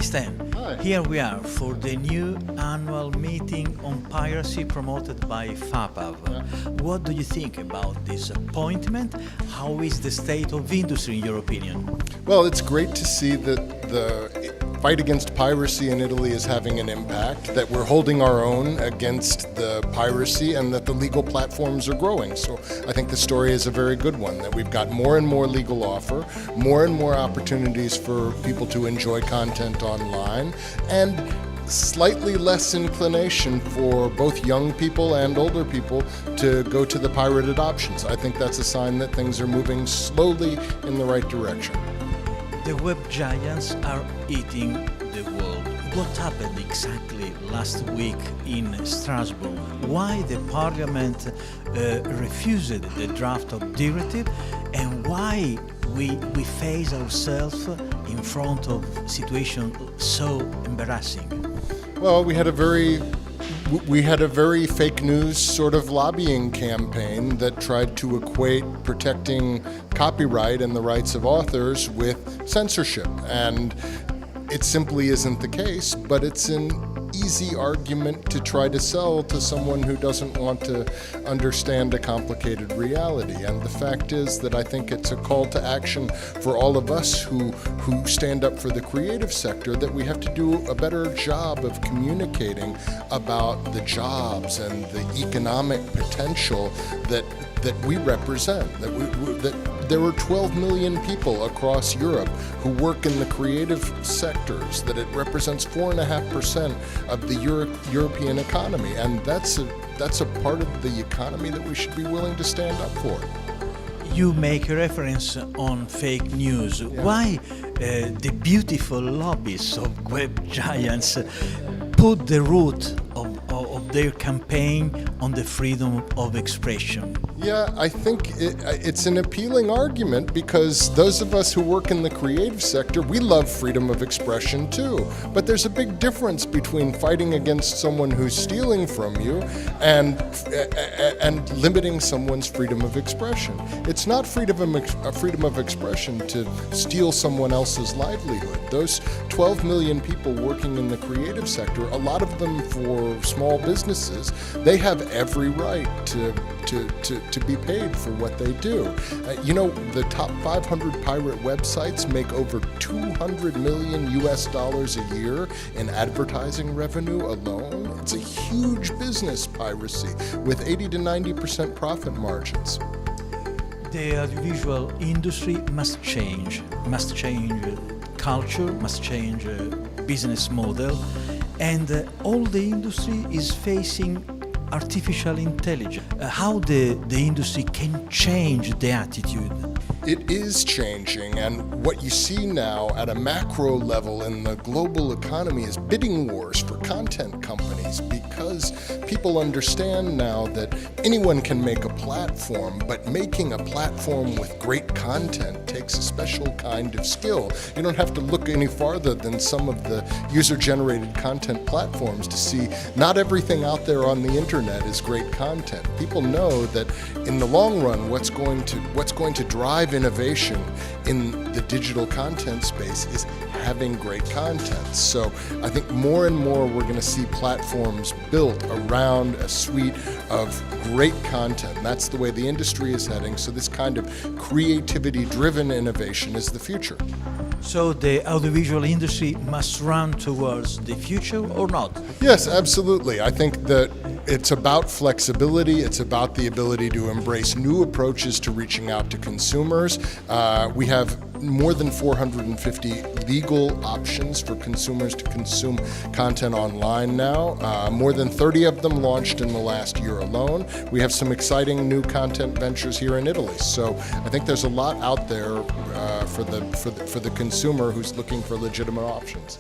Stan. Hi. Here we are for the new annual meeting on piracy promoted by FAPAV. What do you think about this appointment? How is the state of industry in your opinion? Well, it's great to see that the fight against piracy in Italy is having an impact, that we're holding our own against the piracy, and that the legal platforms are growing. So I think the story is a very good one, that we've got more and more legal offer, more and more opportunities for people to enjoy content online, and slightly less inclination for both young people and older people to go to the pirated options. I think that's a sign that things are moving slowly in the right direction. The web giants are eating the world. What happened exactly last week in Strasbourg? Why the Parliament refused the draft of directive, and why we face ourselves in front of a situation so embarrassing? Well, we had a very fake news sort of lobbying campaign that tried to equate protecting copyright and the rights of authors with censorship. And it simply isn't the case, but it's an easy argument to try to sell to someone who doesn't want to understand a complicated reality. And the fact is that I think it's a call to action for all of us who stand up for the creative sector, that we have to do a better job of communicating about the jobs and the economic potential that we represent, that there are 12 million people across Europe who work in the creative sectors, that it represents 4.5% of the European economy, and that's a part of the economy that we should be willing to stand up for. You make a reference on fake news. Yeah. Why the beautiful lobbies of web giants put the root of their campaign on the freedom of expression? Yeah, I think it's an appealing argument, because those of us who work in the creative sector, we love freedom of expression too. But there's a big difference between fighting against someone who's stealing from you and limiting someone's freedom of expression. It's not freedom of expression to steal someone else's livelihood. Those 12 million people working in the creative sector, a lot of them for small businesses, they have every right to be paid for what they do. The top 500 pirate websites make over $200 million a year in advertising revenue alone. It's a huge business, piracy, with 80 to 90% profit margins. The audiovisual industry must change culture, must change business model, and all the industry is facing artificial intelligence. How the industry can change the attitude? It is changing, and what you see now at a macro level in the global economy is bidding wars for content companies, because people understand now that anyone can make a platform, but making a platform with great content takes a special kind of skill. You don't have to look any farther than some of the user-generated content platforms to see not everything out there on the internet is great content. People know that in the long run, what's going to drive innovation in the digital content space is having great content. So I think more and more we're going to see platforms built around a suite of great content. And that's the way the industry is heading. So this kind of creativity-driven innovation is the future. So the audiovisual industry must run towards the future or not? Yes, absolutely. I think that it's about flexibility. It's about the ability to embrace new approaches to reaching out to consumers. We have more than 450 legal options for consumers to consume content online now. More than 30 of them launched in the last year alone. We have some exciting new content ventures here in Italy. So I think there's a lot out there for the consumer who's looking for legitimate options.